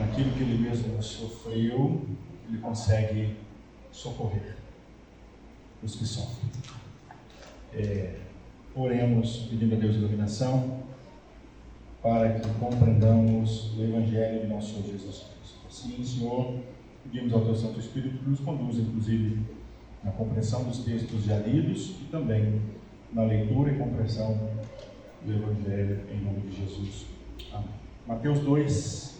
naquilo que ele mesmo sofreu, ele consegue socorrer os que sofrem. Oremos pedindo a Deus iluminação para que compreendamos o Evangelho de nosso Senhor Jesus Cristo. Assim, Senhor, pedimos ao Teu Santo Espírito que nos conduza, inclusive, na compreensão dos textos já lidos e também na leitura e compreensão do Evangelho, em nome de Jesus. Amém. Mateus 2,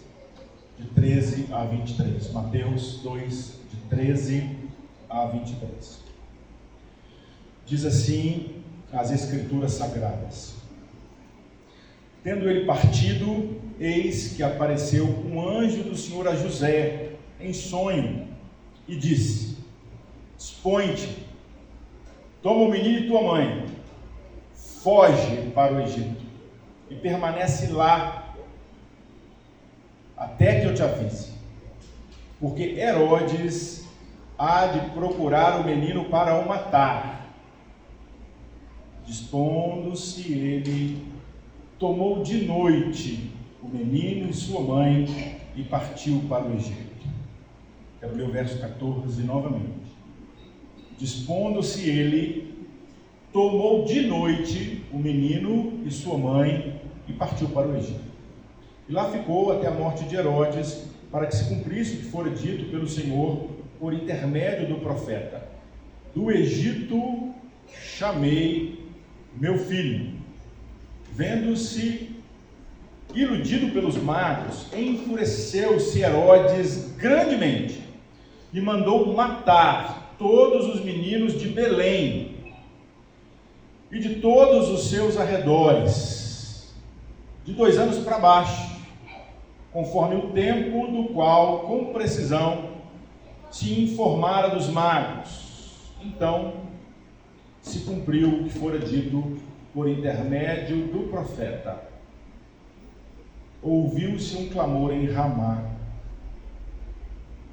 de 13 a 23. Mateus 2, de 13 a 23. Diz assim as Escrituras Sagradas: Tendo ele partido, eis que apareceu um anjo do Senhor a José, em sonho, e disse: Dispõe-te, toma o menino e tua mãe, foge para o Egito, e permanece lá, até que eu te avise, porque Herodes há de procurar o menino para o matar. Dispondo-se ele, tomou de noite o menino e sua mãe e partiu para o Egito. Quero ler o verso 14 novamente. Dispondo-se ele, tomou de noite o menino e sua mãe e partiu para o Egito. E lá ficou até a morte de Herodes, para que se cumprisse o que fora dito pelo Senhor por intermédio do profeta: Do Egito chamei meu filho. Vendo-se iludido pelos magos, enfureceu-se Herodes grandemente e mandou matar todos os meninos de Belém e de todos os seus arredores, de 2 anos para baixo, conforme o tempo do qual, com precisão, se informara dos magos. Então se cumpriu o que fora dito por intermédio do profeta. Ouviu-se um clamor em Ramá,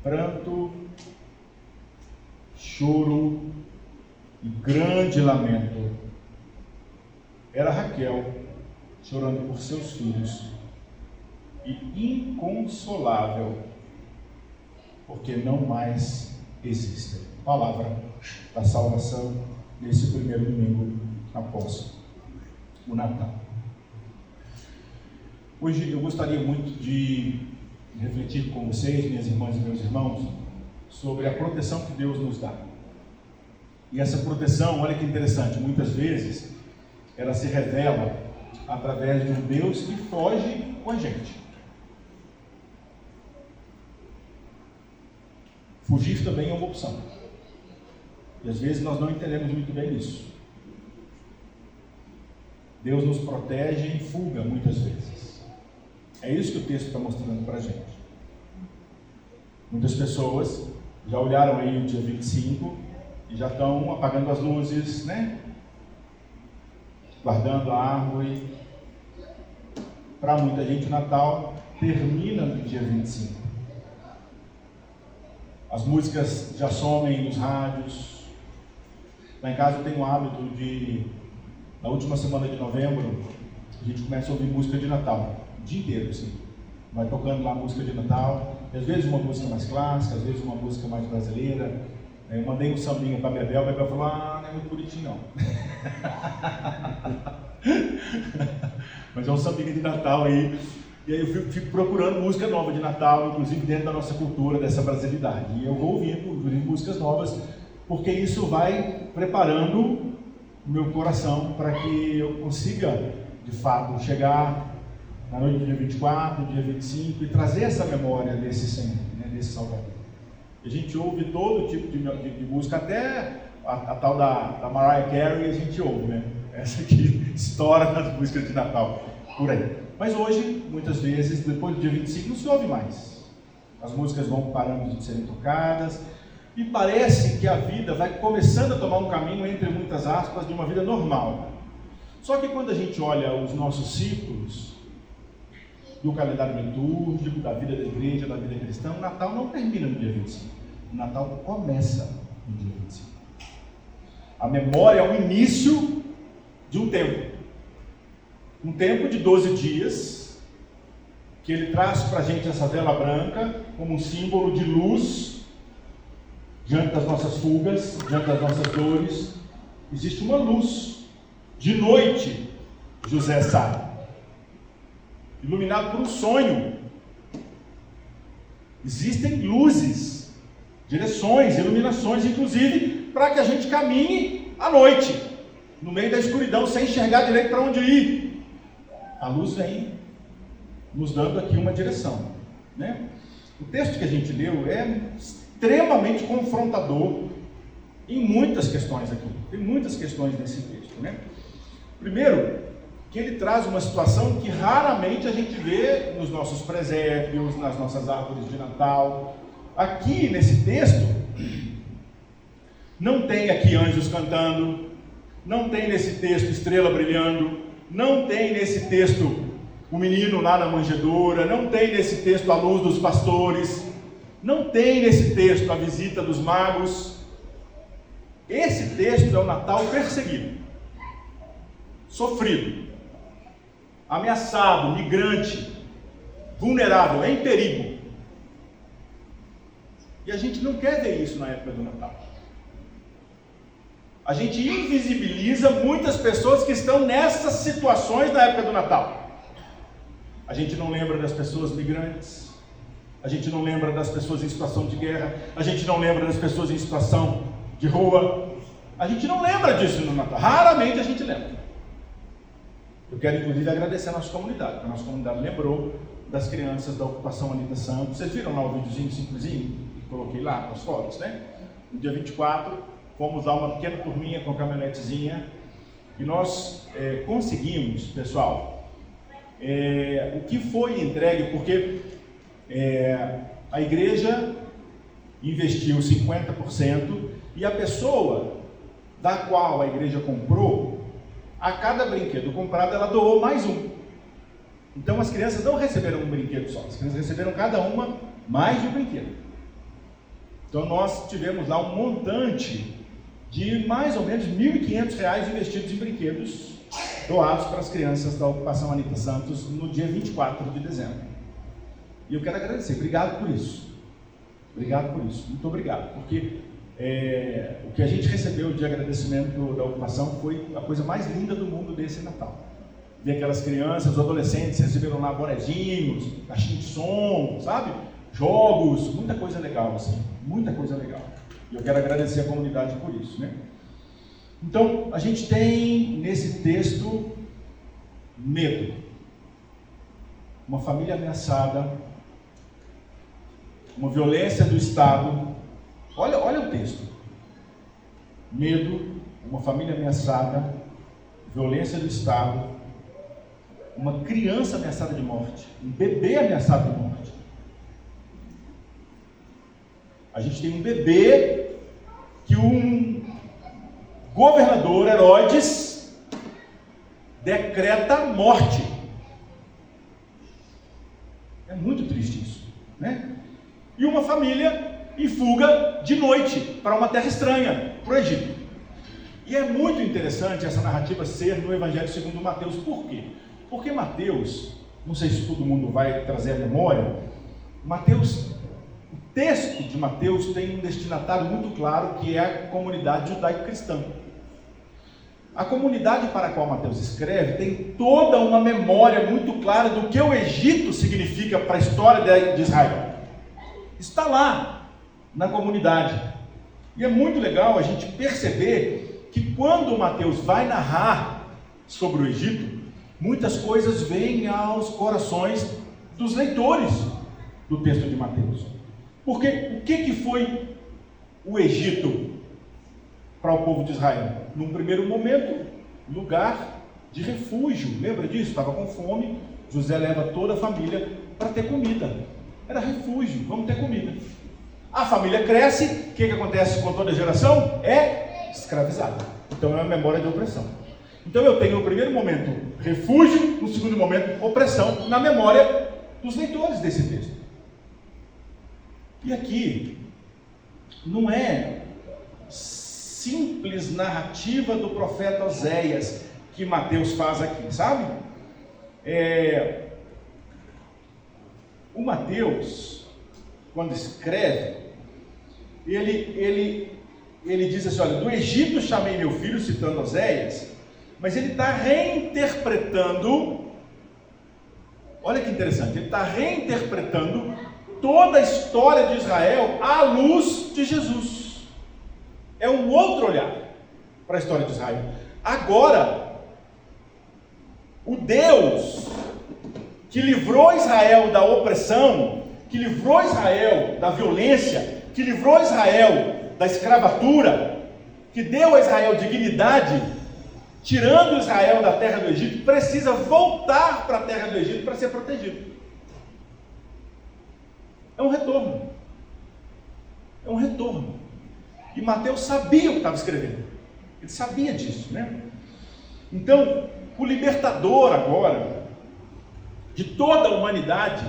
pranto, choro e grande lamento. Era Raquel chorando por seus filhos e inconsolável, porque não mais existem. Palavra da salvação nesse primeiro domingo após o Natal. Hoje eu gostaria muito de refletir com vocês, minhas irmãs e meus irmãos, sobre a proteção que Deus nos dá. E essa proteção, olha que interessante, muitas vezes ela se revela através de um Deus que foge com a gente. Fugir também é uma opção. E às vezes nós não entendemos muito bem isso. Deus nos protege em fuga muitas vezes. É isso que o texto está mostrando para a gente. Muitas pessoas já olharam aí o dia 25 e já estão apagando as luzes, né? Guardando a árvore. Para muita gente o Natal termina no dia 25. As músicas já somem nos rádios. Lá em casa eu tenho o hábito de, na última semana de novembro, a gente começa a ouvir música de Natal, o dia inteiro, assim. Vai tocando lá música de Natal, às vezes uma música mais clássica, às vezes uma música mais brasileira. Eu mandei um sambinha para a Bebel falou: não é muito bonitinho não. Mas é um sambinha de Natal aí. E aí eu fico procurando música nova de Natal, inclusive dentro da nossa cultura, dessa brasilidade. E eu vou ouvindo músicas novas, porque isso vai preparando o meu coração para que eu consiga, de fato, chegar na noite do dia 24, dia 25 e trazer essa memória desse Senhor, né, desse Salvador. A gente ouve todo tipo de música, até a tal da Mariah Carey a gente ouve, né? Essa que estoura nas músicas de Natal, por aí. Mas hoje, muitas vezes, depois do dia 25, não se ouve mais. As músicas vão parando de serem tocadas, e parece que a vida vai começando a tomar um caminho, entre muitas aspas, de uma vida normal. Só que quando a gente olha os nossos ciclos, do calendário litúrgico, da vida da igreja, da vida cristã, o Natal não termina no dia 25. O Natal começa no dia 25. A memória é o início de um tempo. Um tempo de 12 dias, que ele traz para a gente essa vela branca como um símbolo de luz diante das nossas fugas, diante das nossas dores. Existe uma luz. De noite, José sabe, iluminado por um sonho. Existem luzes, direções, iluminações, inclusive, para que a gente caminhe à noite, no meio da escuridão, sem enxergar direito para onde ir. A luz vem nos dando aqui uma direção, né? O texto que a gente leu é extremamente confrontador em muitas questões aqui. Tem muitas questões nesse texto, né? Primeiro, que ele traz uma situação que raramente a gente vê nos nossos presépios, nas nossas árvores de Natal. Aqui nesse texto, não tem aqui anjos cantando, não tem nesse texto estrela brilhando, não tem nesse texto o menino lá na manjedoura, não tem nesse texto a luz dos pastores, não tem nesse texto a visita dos magos. Esse texto é o Natal perseguido, sofrido, ameaçado, migrante, vulnerável, em perigo. E a gente não quer ver isso na época do Natal. A gente invisibiliza muitas pessoas que estão nessas situações na época do Natal. A gente não lembra das pessoas migrantes, a gente não lembra das pessoas em situação de guerra, a gente não lembra das pessoas em situação de rua, a gente não lembra disso no Natal, raramente a gente lembra. Eu quero inclusive agradecer a nossa comunidade, porque a nossa comunidade lembrou das crianças da ocupação Anita Santos. Vocês viram lá o videozinho simplesinho que coloquei lá com as fotos, né? No dia 24, fomos lá uma pequena turminha com a caminhonetezinha e nós conseguimos, pessoal, o que foi entregue, porque a igreja investiu 50% e a pessoa da qual a igreja comprou, a cada brinquedo comprado ela doou mais um. Então as crianças não receberam um brinquedo só, as crianças receberam cada uma mais de um brinquedo. Então nós tivemos lá um montante de mais ou menos R$1.500 investidos em brinquedos doados para as crianças da ocupação Anita Santos no dia 24 de dezembro. E eu quero agradecer, obrigado por isso. Obrigado por isso, muito obrigado, porque o que a gente recebeu de agradecimento da ocupação foi a coisa mais linda do mundo desse Natal. Ver aquelas crianças, os adolescentes receberam lá bonezinhos, caixinha de som, sabe? Jogos, muita coisa legal assim, muita coisa legal. E eu quero agradecer a comunidade por isso, né? Então, a gente tem nesse texto medo, uma família ameaçada, uma violência do Estado. Olha o texto: medo, uma família ameaçada, violência do Estado, uma criança ameaçada de morte, um bebê ameaçado de morte. A gente tem um bebê que um governador, Herodes, decreta morte. É muito triste isso, né? E uma família em fuga de noite para uma terra estranha, para o Egito. E é muito interessante essa narrativa ser no Evangelho segundo Mateus. Por quê? Porque Mateus, não sei se todo mundo vai trazer a memória, o texto de Mateus tem um destinatário muito claro, que é a comunidade judaico-cristã. A comunidade para a qual Mateus escreve tem toda uma memória muito clara do que o Egito significa para a história de Israel. Está lá na comunidade. E é muito legal a gente perceber que quando Mateus vai narrar sobre o Egito, muitas coisas vêm aos corações dos leitores do texto de Mateus. Porque o que foi o Egito para o povo de Israel? Num primeiro momento, lugar de refúgio. Lembra disso? Estava com fome, José leva toda a família para ter comida. Era refúgio, vamos ter comida. A família cresce, o que acontece com toda a geração? É escravizada. Então é uma memória de opressão. Então eu tenho no primeiro momento refúgio, no segundo momento opressão, na memória dos leitores desse texto. E aqui não é simples narrativa do profeta Oséias que Mateus faz aqui, sabe? O Mateus, quando escreve, ele diz assim, olha, do Egito chamei meu filho, citando Oséias, mas ele está reinterpretando, olha que interessante, ele está reinterpretando toda a história de Israel à luz de Jesus. É um outro olhar para a história de Israel. Agora, o Deus que livrou Israel da opressão, que livrou Israel da violência, que livrou Israel da escravatura, que deu a Israel dignidade, tirando Israel da terra do Egito, precisa voltar para a terra do Egito para ser protegido. É um retorno. É um retorno. E Mateus sabia o que estava escrevendo. Ele sabia disso, né? Então, o libertador agora, de toda a humanidade,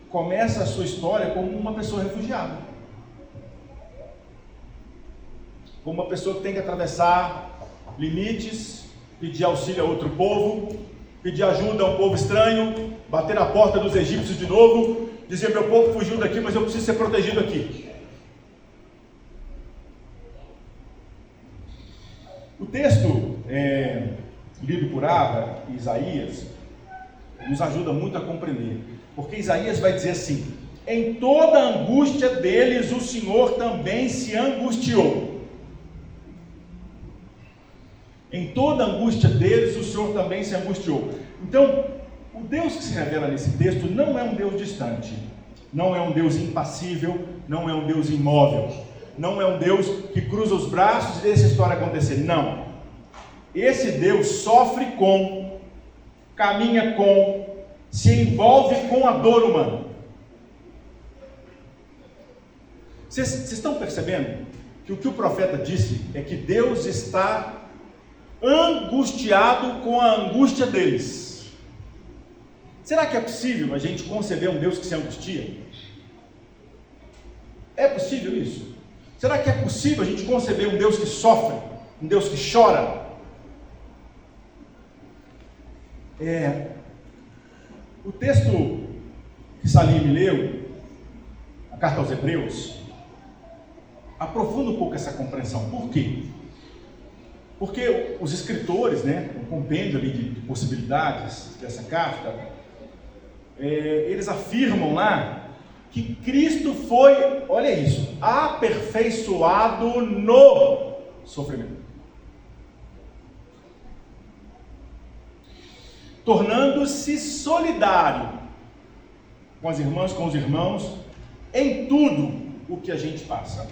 começa a sua história como uma pessoa refugiada. Como uma pessoa que tem que atravessar limites, pedir auxílio a outro povo, pedir ajuda a um povo estranho, bater na porta dos egípcios de novo, dizer, meu povo fugiu daqui, mas eu preciso ser protegido aqui. O texto lido por Ava, Isaías, nos ajuda muito a compreender, porque Isaías vai dizer assim, em toda a angústia deles o Senhor também se angustiou. Em toda a angústia deles o Senhor também se angustiou. Então, o Deus que se revela nesse texto não é um Deus distante, não é um Deus impassível, não é um Deus imóvel, não é um Deus que cruza os braços e deixa a história acontecer, não. Esse Deus sofre com, caminha com, se envolve com a dor humana. Vocês estão percebendo que o que o profeta disse é que Deus está angustiado com a angústia deles? Será que é possível a gente conceber um Deus que se angustia? É possível isso? Será que é possível a gente conceber um Deus que sofre, um Deus que chora? O texto que Salim leu, a carta aos Hebreus, aprofunda um pouco essa compreensão. Por quê? Porque os escritores, um compêndio ali de possibilidades dessa carta, eles afirmam lá que Cristo foi, olha isso, aperfeiçoado no sofrimento, tornando-se solidário com as irmãs, com os irmãos, em tudo o que a gente passa.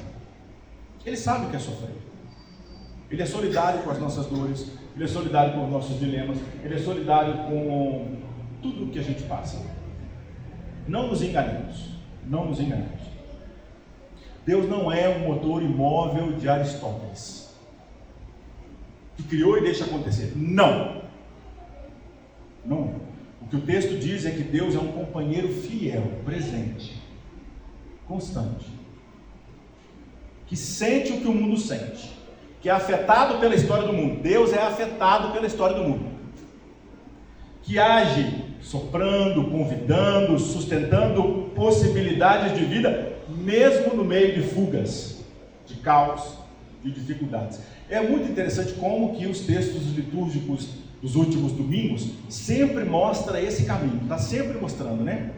Ele sabe o que é sofrer. Ele é solidário com as nossas dores, ele é solidário com os nossos dilemas, ele é solidário com tudo o que a gente passa. Não nos enganemos, não nos enganemos. Deus não é um motor imóvel de Aristóteles, que criou e deixa acontecer. Não. Não. O que o texto diz é que Deus é um companheiro fiel, presente, constante, que sente o que o mundo sente, que é afetado pela história do mundo. Deus é afetado pela história do mundo, que age soprando, convidando, sustentando possibilidades de vida, mesmo no meio de fugas, de caos, de dificuldades. É muito interessante como que os textos litúrgicos dos últimos domingos sempre mostra esse caminho, está sempre mostrando, né?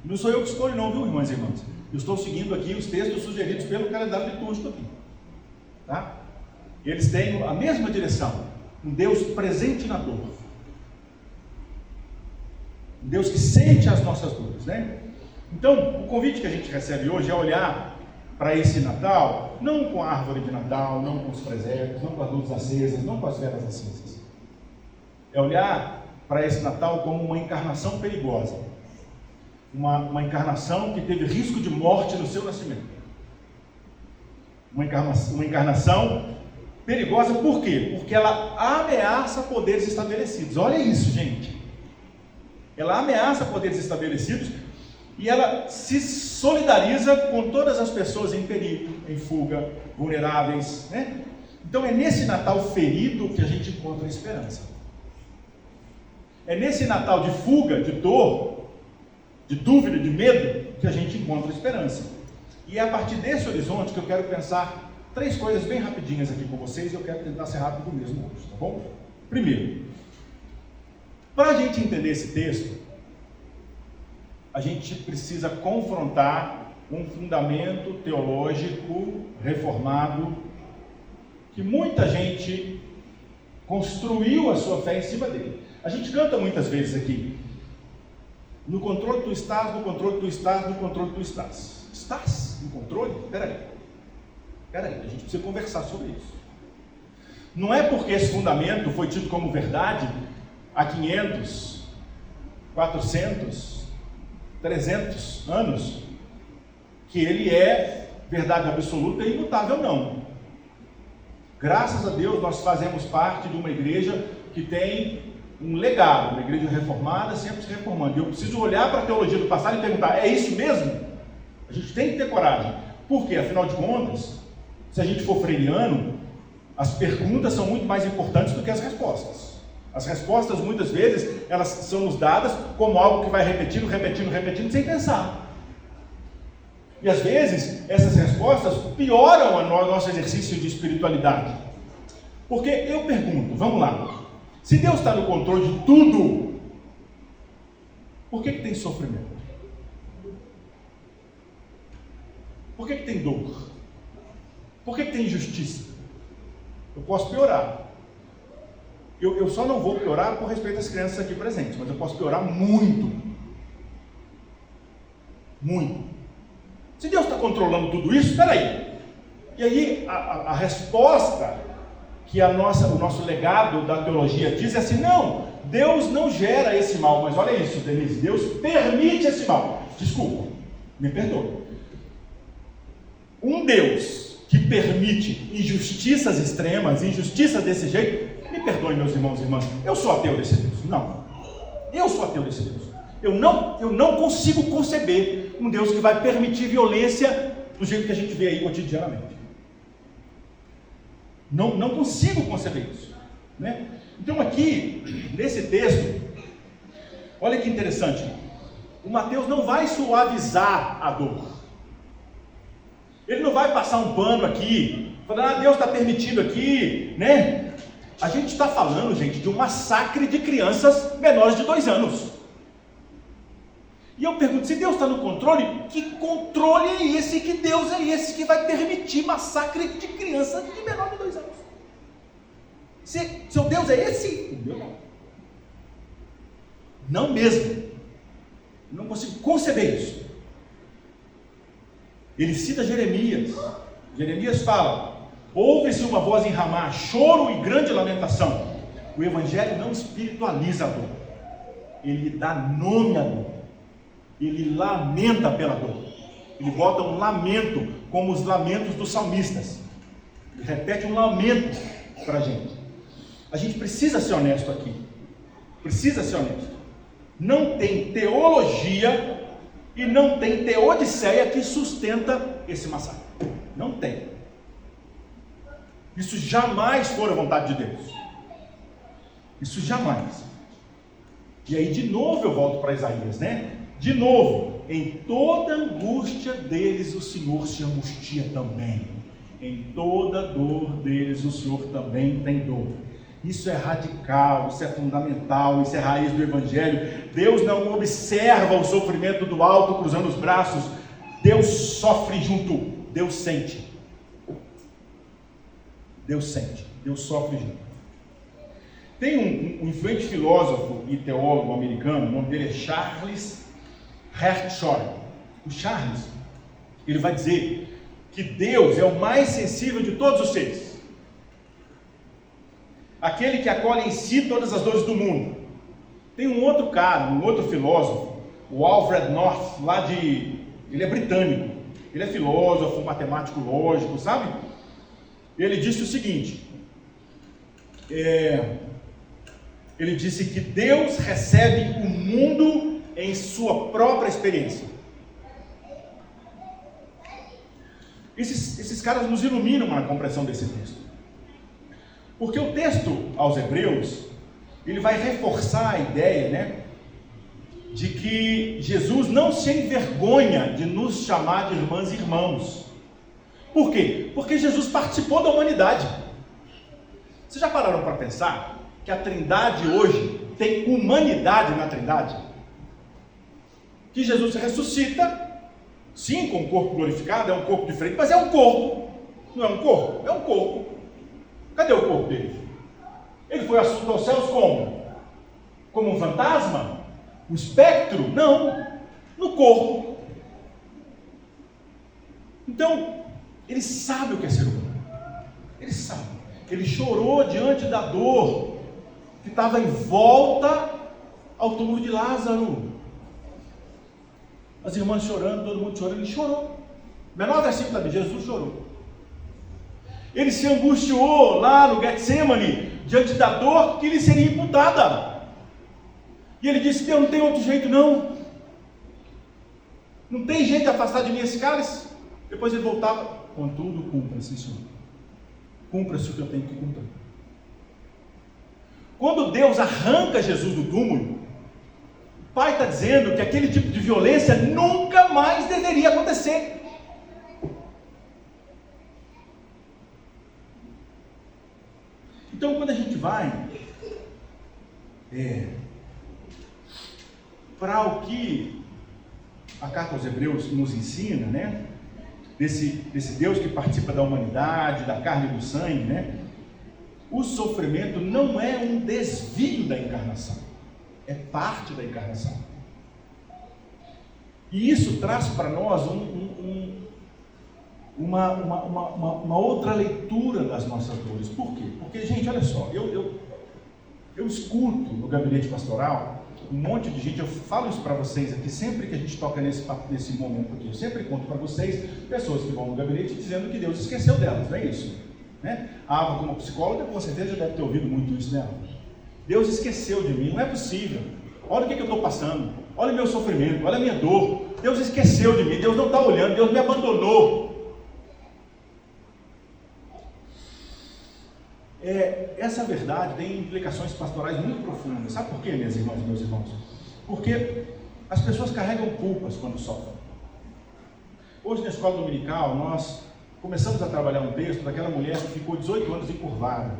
Não sou eu que escolho não, viu, irmãs e irmãos? Eu estou seguindo aqui os textos sugeridos pelo calendário litúrgico aqui, tá? Eles têm a mesma direção, um Deus presente na dor, um Deus que sente as nossas dores, né? Então, o convite que a gente recebe hoje é olhar para esse Natal, não com a árvore de Natal, não com os presépios, não com as luzes acesas, não com as velas acesas. É olhar para esse Natal como uma encarnação perigosa, uma encarnação que teve risco de morte no seu nascimento. Uma encarnação perigosa, por quê? Porque ela ameaça poderes estabelecidos. Olha isso, gente. Ela ameaça poderes estabelecidos e ela se solidariza com todas as pessoas em perigo, em fuga, vulneráveis, né? Então é nesse Natal ferido que a gente encontra a esperança. É nesse Natal de fuga, de dor, de dúvida, de medo, que a gente encontra esperança. E é a partir desse horizonte que eu quero pensar 3 coisas bem rapidinhas aqui com vocês, e eu quero tentar ser rápido mesmo hoje, tá bom? Primeiro, para a gente entender esse texto, a gente precisa confrontar um fundamento teológico reformado que muita gente construiu a sua fé em cima dele. A gente canta muitas vezes aqui: no controle tu estás, no controle tu estás, no controle tu estás. Estás no controle? Peraí, a gente precisa conversar sobre isso. Não é porque esse fundamento foi tido como verdade há 500, 400, 300 anos, que ele é verdade absoluta e imutável, não. Graças a Deus nós fazemos parte de uma igreja que tem um legado, uma igreja reformada, sempre se reformando. Eu preciso olhar para a teologia do passado e perguntar: é isso mesmo? A gente tem que ter coragem. Por quê? Afinal de contas, se a gente for freiriano, as perguntas são muito mais importantes do que as respostas. As respostas, muitas vezes, elas são nos dadas como algo que vai repetindo, sem pensar. E às vezes, essas respostas pioram o nosso exercício de espiritualidade. Porque eu pergunto, vamos lá, se Deus está no controle de tudo, por que tem sofrimento? Por que tem dor? Por que tem injustiça? Eu posso piorar. Eu só não vou piorar por respeito às crianças aqui presentes, mas eu posso piorar muito. Muito. Se Deus está controlando tudo isso, espera aí. E aí a resposta que o nosso legado da teologia diz é assim: não, Deus não gera esse mal. Mas olha isso, Denise, Deus permite esse mal. Desculpa, me perdoe. Um Deus que permite injustiças extremas, injustiças desse jeito, me perdoe, meus irmãos e irmãs, eu sou ateu desse Deus. Não, eu sou ateu desse Deus. Eu não consigo conceber um Deus que vai permitir violência do jeito que a gente vê aí cotidianamente. Não consigo conceber isso, né? Então aqui, nesse texto, olha que interessante, o Mateus não vai suavizar a dor. Ele não vai passar um pano aqui, falando: Deus está permitindo aqui, né? A gente está falando, gente, de um massacre de crianças menores de 2 anos. E eu pergunto: se Deus está no controle, que controle é esse, que Deus é esse que vai permitir massacre de crianças de menor de 2 anos? Seu Deus é esse? O meu não. Não mesmo. Não consigo conceber isso. Ele cita Jeremias. Jeremias fala: ouve-se uma voz em Ramá, choro e grande lamentação. O Evangelho não espiritualiza a dor. Ele dá nome à dor. Ele lamenta pela dor. Ele bota um lamento, como os lamentos dos salmistas. Ele repete um lamento para a gente. A gente precisa ser honesto aqui. Precisa ser honesto. Não tem teologia e não tem teodiceia que sustenta esse massacre. Não tem. Isso jamais foi a vontade de Deus. Isso jamais. E aí de novo eu volto para Isaías, né? De novo, em toda angústia deles o Senhor se angustia também. Em toda dor deles o Senhor também tem dor. Isso é radical, isso é fundamental, isso é raiz do Evangelho. Deus não observa o sofrimento do alto cruzando os braços. Deus sofre junto, Deus sente. Deus sente, Deus sofre junto. Tem um influente filósofo e teólogo americano, o nome dele é Charles Hertzsprung. O Charles, ele vai dizer que Deus é o mais sensível de todos os seres. Aquele que acolhe em si todas as dores do mundo. Tem um outro cara, um outro filósofo, o Alfred North, ele é britânico. Ele é filósofo, matemático lógico, sabe? Ele disse o seguinte, ele disse que Deus recebe o mundo em sua própria experiência. Esses caras nos iluminam na compreensão desse texto. Porque o texto aos Hebreus, ele vai reforçar a ideia, né, de que Jesus não se envergonha de nos chamar de irmãs e irmãos. Por quê? Porque Jesus participou da humanidade. Vocês já pararam para pensar que a Trindade hoje tem humanidade na Trindade? Que Jesus ressuscita, sim, com um corpo glorificado, é um corpo diferente, mas é um corpo. Não é um corpo? É um corpo. Cadê o corpo dele? Ele foi assunto aos céus como? Como um fantasma? Um espectro? Não. No corpo. Então, ele sabe o que é ser humano. Ele sabe. Ele chorou diante da dor que estava em volta ao túmulo de Lázaro. As irmãs chorando, todo mundo chorando, ele chorou. Menor versículo da Bíblia, Jesus chorou. Ele se angustiou lá no Getsemane, diante da dor que lhe seria imputada. E ele disse: Deus, não tem outro jeito não. Não tem jeito de afastar de mim esse cálice. Depois ele voltava: contudo, cumpra-se, Senhor. Cumpra-se o que eu tenho que cumprir. Quando Deus arranca Jesus do túmulo, o Pai está dizendo que aquele tipo de violência nunca mais deveria acontecer. Então, quando a gente vai para o que a carta aos Hebreus nos ensina, né? Desse Deus que participa da humanidade, da carne e do sangue, né? O sofrimento não é um desvio da encarnação, é parte da encarnação. E isso traz para nós uma outra leitura das nossas dores. Por quê? Porque, gente, olha só, eu escuto no gabinete pastoral um monte de gente, eu falo isso para vocês aqui, sempre que a gente toca nesse momento aqui, eu sempre conto para vocês, pessoas que vão no gabinete dizendo que Deus esqueceu delas, não é isso? Né? A Ava, como psicóloga, com certeza já deve ter ouvido muito isso dela. Deus esqueceu de mim, não é possível. Olha o que eu estou passando, olha o meu sofrimento, olha a minha dor. Deus esqueceu de mim, Deus não está olhando, Deus me abandonou. Essa verdade tem implicações pastorais muito profundas. Sabe por quê, minhas irmãs e meus irmãos? Porque as pessoas carregam culpas quando sofrem. Hoje na escola dominical nós começamos a trabalhar um texto daquela mulher que ficou 18 anos encurvada.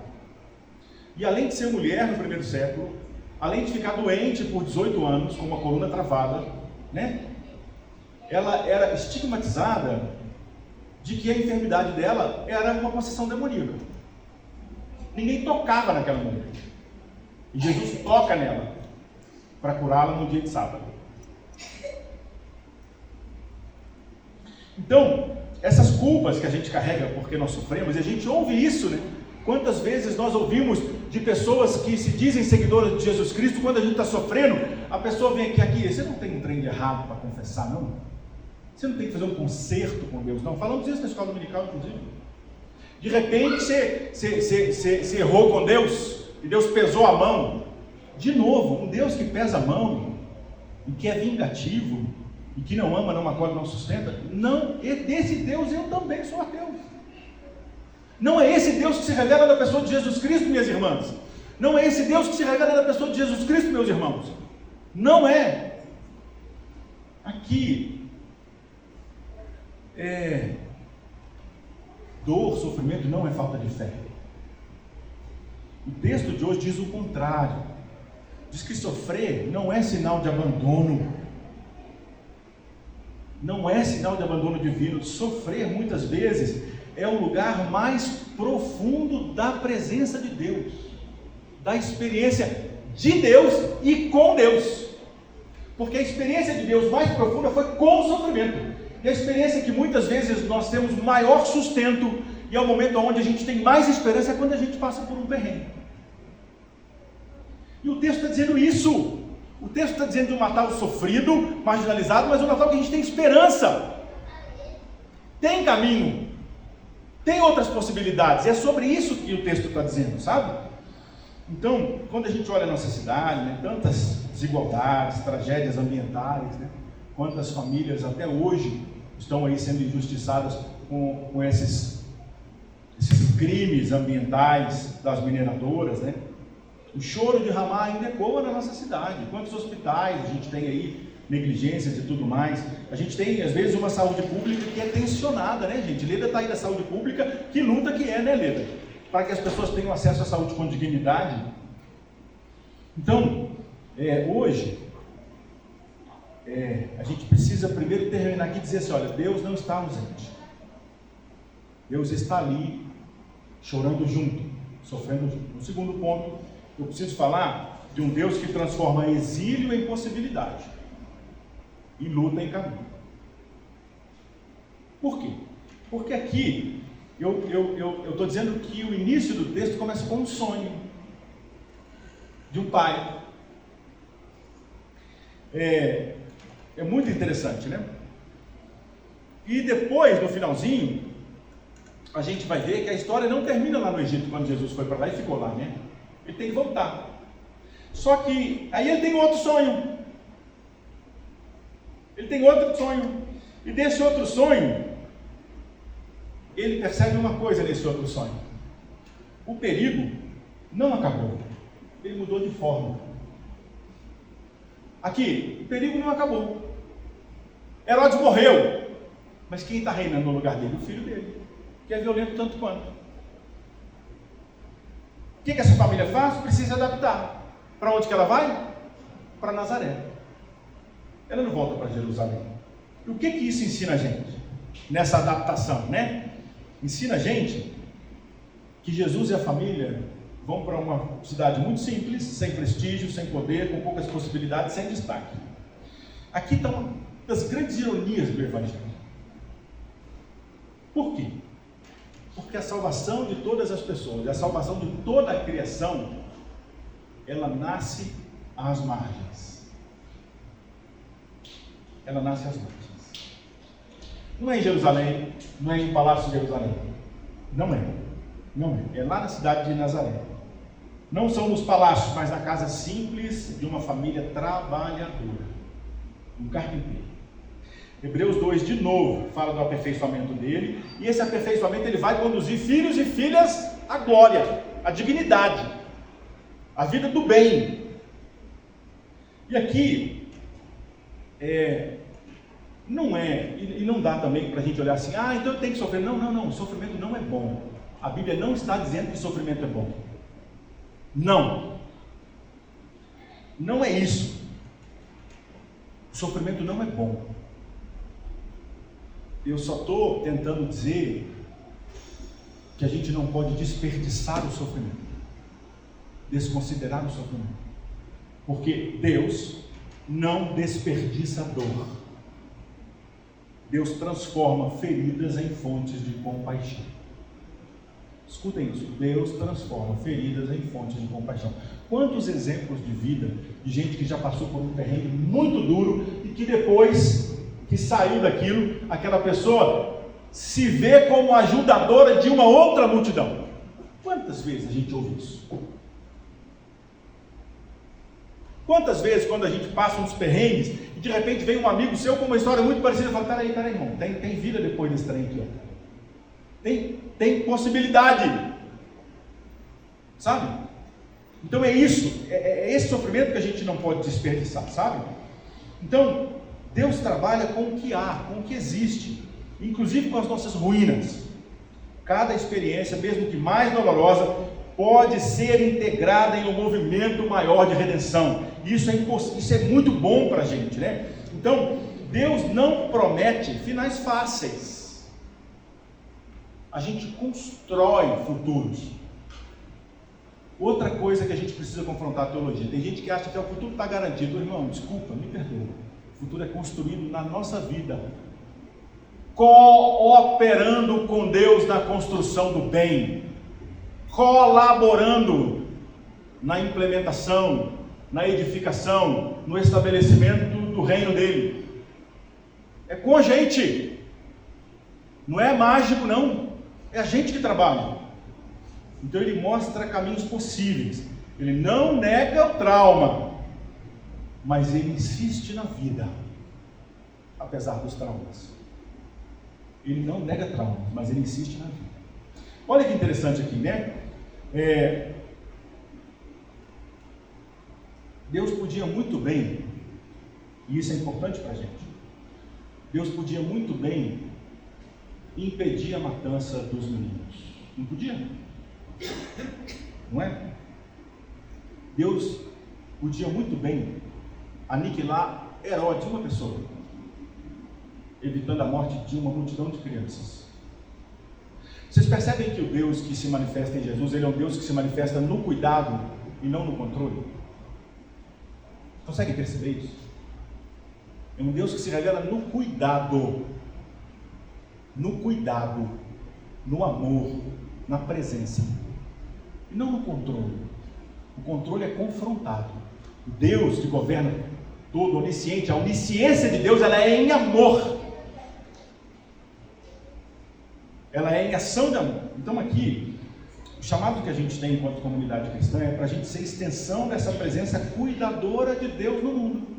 E além de ser mulher no primeiro século, além de ficar doente por 18 anos, com uma coluna travada, né? Ela era estigmatizada de que a enfermidade dela era uma possessão demoníaca. Ninguém tocava naquela mulher. E Jesus toca nela para curá-la no dia de sábado. Então, essas culpas que a gente carrega porque nós sofremos, e a gente ouve isso, né? Quantas vezes nós ouvimos de pessoas que se dizem seguidoras de Jesus Cristo, quando a gente está sofrendo, a pessoa vem aqui, você não tem um trem de errado para confessar, não? Você não tem que fazer um conserto com Deus, não? Falamos isso na escola dominical, inclusive. De repente você errou com Deus, e Deus pesou a mão. De novo, um Deus que pesa a mão, e que é vingativo, e que não ama, não acolhe, não sustenta. Não, desse Deus eu também sou ateu. Não é esse Deus que se revela na pessoa de Jesus Cristo, minhas irmãs. Não é esse Deus que se revela na pessoa de Jesus Cristo, meus irmãos. Não é. Aqui, dor, sofrimento não é falta de fé. O texto de hoje diz o contrário. Diz que sofrer não é sinal de abandono. Não é sinal de abandono divino. Sofrer, muitas vezes, é o lugar mais profundo da presença de Deus, da experiência de Deus e com Deus. Porque a experiência de Deus mais profunda foi com o sofrimento. E a experiência que muitas vezes nós temos maior sustento, e é o momento onde a gente tem mais esperança, é quando a gente passa por um perrengue. E o texto está dizendo isso. O texto está dizendo de um Natal sofrido, marginalizado, mas um Natal que a gente tem esperança. Tem caminho. Tem outras possibilidades. E é sobre isso que o texto está dizendo, sabe? Então, quando a gente olha a nossa cidade, né, tantas desigualdades, tragédias ambientais, né, quantas famílias até hoje estão aí sendo injustiçadas com esses crimes ambientais das mineradoras, né? O choro de Ramá ainda ecoa na nossa cidade. Quantos hospitais a gente tem aí, negligências e tudo mais. A gente tem, às vezes, uma saúde pública que é tensionada, né, gente? Leda está aí da saúde pública, que luta que é, né, Leda? Para que as pessoas tenham acesso à saúde com dignidade. Então, hoje, a gente precisa primeiro terminar aqui e dizer assim, olha, Deus não está ausente. Deus está ali, chorando junto, sofrendo junto. No segundo ponto, eu preciso falar de um Deus que transforma exílio em possibilidade e luta em caminho. Por quê? Porque aqui, eu estou dizendo que o início do texto começa com um sonho de um pai. É muito interessante, né? E depois, no finalzinho, a gente vai ver que a história não termina lá no Egito, quando Jesus foi para lá e ficou lá, né? Ele tem que voltar. Só que aí ele tem outro sonho. Ele tem outro sonho. E desse outro sonho, ele percebe uma coisa nesse outro sonho. O perigo não acabou. Ele mudou de forma. Aqui, o perigo não acabou. Herodes morreu. Mas quem está reinando no lugar dele? O filho dele, que é violento tanto quanto. O que essa família faz? Precisa adaptar. Para onde que ela vai? Para Nazaré. Ela não volta para Jerusalém. E o que isso ensina a gente? Nessa adaptação, né? Ensina a gente que Jesus e a família vão para uma cidade muito simples, sem prestígio, sem poder, com poucas possibilidades, sem destaque. Aqui está uma das grandes ironias do Evangelho. Por quê? Porque a salvação de todas as pessoas, a salvação de toda a criação, ela nasce às margens. Ela nasce às margens. Não é em Jerusalém, não é em Palácio de Jerusalém. Não é. Não é. É lá na cidade de Nazaré. Não são nos palácios, mas na casa simples de uma família trabalhadora. Um carpinteiro. Hebreus 2, de novo, fala do aperfeiçoamento dele. E esse aperfeiçoamento ele vai conduzir filhos e filhas à glória, à dignidade, à vida do bem. E aqui, não é, e não dá também para a gente olhar assim, então eu tenho que sofrer. Não, o sofrimento não é bom. A Bíblia não está dizendo que sofrimento é bom. Não. Não é isso. O sofrimento não é bom. Eu só estou tentando dizer que a gente não pode desperdiçar o sofrimento, desconsiderar o sofrimento, porque Deus não desperdiça dor. Deus transforma feridas em fontes de compaixão. Escutem isso, Deus transforma feridas em fontes de compaixão. Quantos exemplos de vida, de gente que já passou por um terreno muito duro e que depois que saiu daquilo, aquela pessoa se vê como ajudadora de uma outra multidão. Quantas vezes a gente ouve isso? Quantas vezes quando a gente passa uns perrengues e de repente vem um amigo seu com uma história muito parecida e fala, peraí, irmão, tem vida depois desse trem aqui, ó. Tem possibilidade, sabe? Então é isso, é esse sofrimento que a gente não pode desperdiçar, sabe? Então Deus trabalha com o que há, com o que existe, inclusive com as nossas ruínas. Cada experiência, mesmo que mais dolorosa, pode ser integrada em um movimento maior de redenção. Isso é muito bom para a gente, né? Então, Deus não promete finais fáceis. A gente constrói futuros. Outra coisa que a gente precisa confrontar a teologia. Tem gente que acha que o futuro está garantido. Irmão, desculpa, me perdoa. O futuro é construído na nossa vida, cooperando com Deus na construção do bem, colaborando na implementação, na edificação, no estabelecimento do reino dele. É com a gente, não é mágico não, é a gente que trabalha. Então ele mostra caminhos possíveis, ele não nega o trauma, mas ele insiste na vida, apesar dos traumas. Ele não nega traumas, mas ele insiste na vida. Olha que interessante aqui, né? Deus podia muito bem, e isso é importante para a gente, Deus podia muito bem impedir a matança dos meninos. Não podia? Não é? Deus podia muito bem aniquilar Herodes, uma pessoa, evitando a morte de uma multidão de crianças. Vocês percebem que o Deus que se manifesta em Jesus, ele é um Deus que se manifesta no cuidado e não no controle? Consegue perceber isso? É um Deus que se revela no cuidado, no amor, na presença, e não no controle. O controle é confrontado. O Deus que governa todo, onisciente, a onisciência de Deus, ela é em amor. Ela é em ação de amor. Então aqui, o chamado que a gente tem enquanto comunidade cristã é para a gente ser extensão dessa presença cuidadora de Deus no mundo.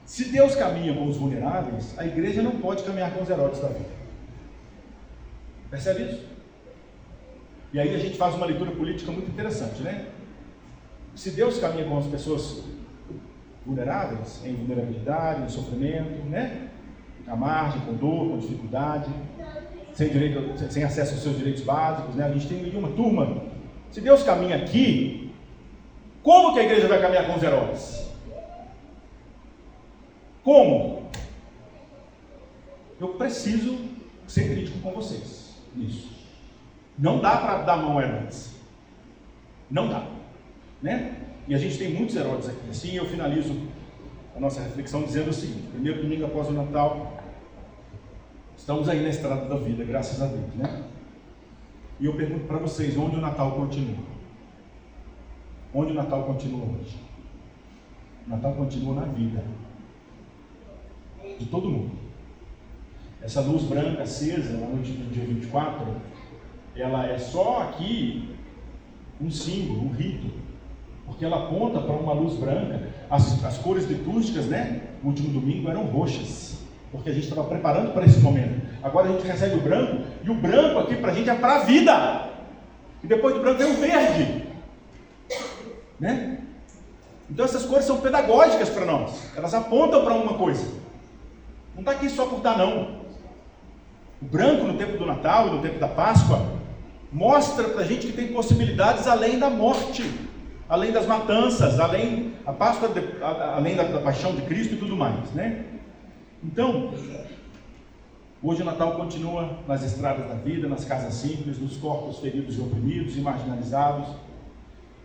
Se Deus caminha com os vulneráveis, a igreja não pode caminhar com os Herodes da vida. Percebe isso? E aí a gente faz uma leitura política muito interessante, né? Se Deus caminha com as pessoas vulneráveis, em vulnerabilidade, em sofrimento, né? À margem, com dor, com dificuldade, sem acesso aos seus direitos básicos, né? A gente tem ali uma turma. Se Deus caminha aqui, como que a igreja vai caminhar com os Herodes? Como? Eu preciso ser crítico com vocês nisso. Não dá para dar mão a Herodes. Não dá, né? E a gente tem muitos Herodes aqui. Assim eu finalizo a nossa reflexão dizendo o seguinte: primeiro domingo após o Natal, estamos aí na estrada da vida, graças a Deus, né? E eu pergunto para vocês, onde o Natal continua? Onde o Natal continua hoje? O Natal continua na vida de todo mundo. Essa luz branca acesa na noite do dia 24, ela é só aqui um símbolo, um rito, porque ela aponta para uma luz branca. As cores litúrgicas, né, no último domingo eram roxas, porque a gente estava preparando para esse momento. Agora a gente recebe o branco, e o branco aqui para a gente é para a vida, e depois do branco vem o verde, né? Então essas cores são pedagógicas para nós, elas apontam para uma coisa. Não está aqui só por estar, não. O branco no tempo do Natal e no tempo da Páscoa mostra para a gente que tem possibilidades além da morte, além das matanças, além a Páscoa, além da paixão de Cristo e tudo mais, né? Então, hoje o Natal continua nas estradas da vida, nas casas simples, nos corpos feridos e oprimidos e marginalizados,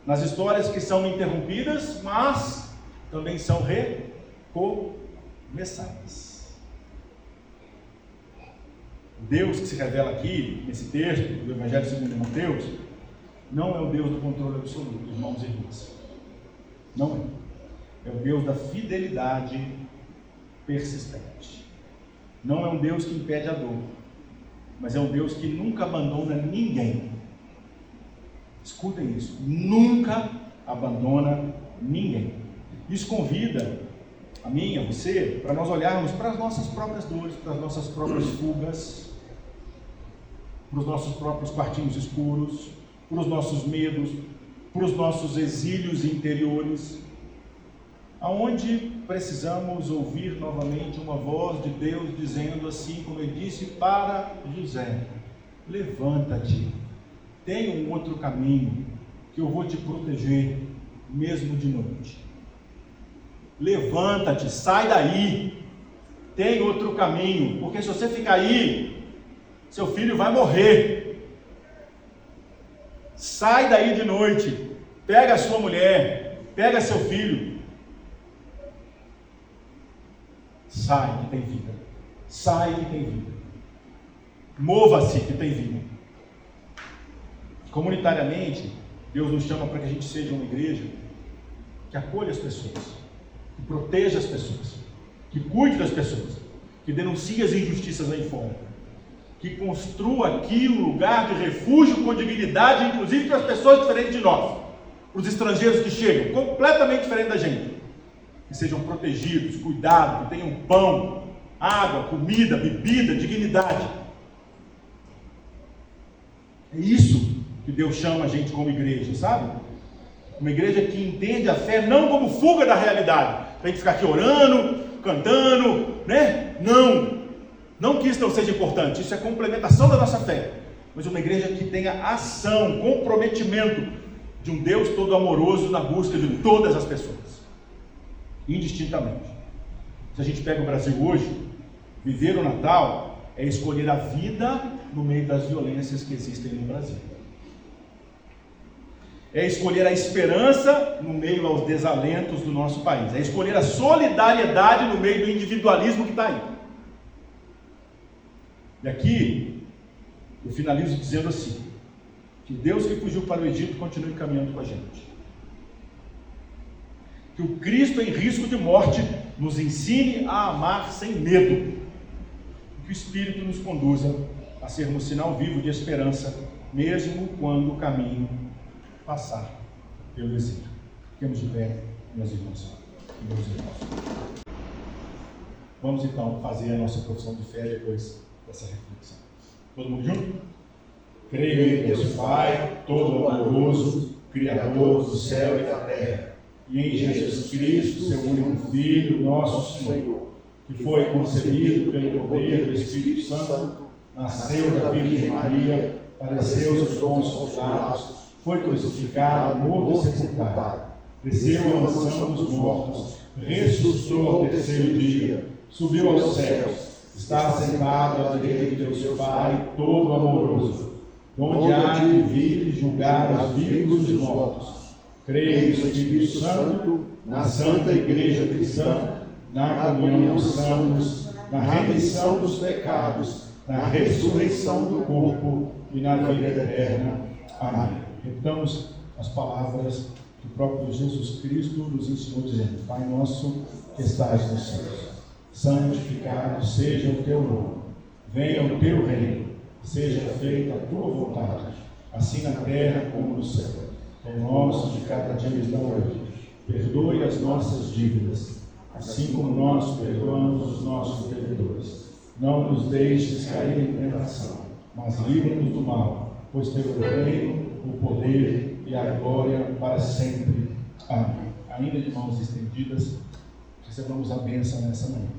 nas histórias que são interrompidas, mas também são recomeçadas. Deus que se revela aqui, nesse texto do Evangelho segundo Mateus, não é o Deus do controle absoluto, irmãos e irmãs. Não é. É o Deus da fidelidade persistente. Não é um Deus que impede a dor, mas é um Deus que nunca abandona ninguém. Escutem isso, nunca abandona ninguém. Isso convida a mim, a você, para nós olharmos para as nossas próprias dores, para as nossas próprias fugas, para os nossos próprios quartinhos escuros, para os nossos medos, para os nossos exílios interiores, aonde precisamos ouvir novamente uma voz de Deus dizendo assim, como ele disse para José: levanta-te, tem um outro caminho, que eu vou te proteger, mesmo de noite. Levanta-te, sai daí, tem outro caminho, porque se você ficar aí, seu filho vai morrer. Sai daí de noite, pega a sua mulher, pega seu filho, sai que tem vida, sai que tem vida, mova-se que tem vida. Comunitariamente, Deus nos chama para que a gente seja uma igreja que acolha as pessoas, que proteja as pessoas, que cuide das pessoas, que denuncie as injustiças aí fora, que construa aqui um lugar de refúgio com dignidade, inclusive para as pessoas diferentes de nós, para os estrangeiros que chegam, completamente diferentes da gente, que sejam protegidos, cuidados, que tenham pão, água, comida, bebida, dignidade. É isso que Deus chama a gente como igreja, sabe? Uma igreja que entende a fé não como fuga da realidade, para a gente ficar aqui orando, cantando, né? Não que isso não seja importante, isso é complementação da nossa fé, mas uma igreja que tenha ação, comprometimento de um Deus todo amoroso na busca de todas as pessoas, indistintamente. Se a gente pega o Brasil hoje, viver o Natal é escolher a vida no meio das violências que existem no Brasil. É escolher a esperança no meio aos desalentos do nosso país. É escolher a solidariedade no meio do individualismo que está aí. E aqui, eu finalizo dizendo assim, que o Deus que fugiu para o Egito continue caminhando com a gente. Que o Cristo em risco de morte nos ensine a amar sem medo. Que o Espírito nos conduza a sermos sinal vivo de esperança, mesmo quando o caminho passar pelo deserto. Fiquemos de pé, meus irmãos e meus irmãos. Vamos então fazer a nossa profissão de fé depois dessa reflexão. Todo mundo junto? Creio em Deus Pai, todo-amoroso, Criador do céu e da terra, e em Jesus Cristo, seu único Filho, nosso Senhor, que foi concebido pelo poder do Espírito Santo, nasceu da Virgem Maria, padeceu sob Pôncio Pilatos, foi crucificado, morto e sepultado, desceu à mansão dos mortos, ressuscitou ao terceiro dia, subiu aos céus, está sentado à direita de Deus Pai, todo amoroso, onde há de vir e julgar os vivos e os mortos. Creio no Espírito Santo, na Santa Igreja Cristã, na comunhão dos santos, na remissão dos pecados, na ressurreição do corpo e na vida eterna. Amém. Repitamos as palavras que o próprio Jesus Cristo nos ensinou, dizendo: Pai nosso que estás nos céus, santificado seja o teu nome, venha o teu reino, seja feita a tua vontade, assim na terra como no céu. O nosso de cada dia nos dá hoje, perdoe as nossas dívidas, assim como nós perdoamos os nossos devedores. Não nos deixes cair em tentação, mas livra-nos do mal, pois teu é o reino, o poder e a glória para sempre. Amém. Ainda de mãos estendidas, recebamos a bênção nessa manhã.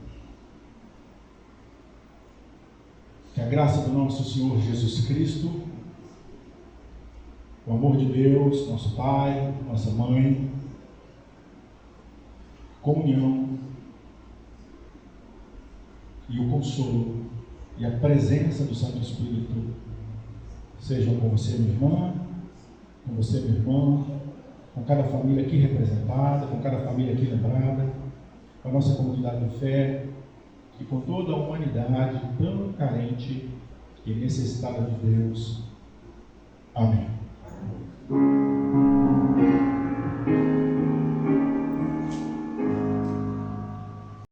Que a graça do nosso Senhor Jesus Cristo, o amor de Deus, nosso Pai, nossa Mãe, comunhão e o consolo e a presença do Santo Espírito sejam com você, minha irmã, com você, meu irmão, com cada família aqui representada, com cada família aqui lembrada, com a nossa comunidade de fé e com toda a humanidade tão carente e necessitada de Deus. Amém.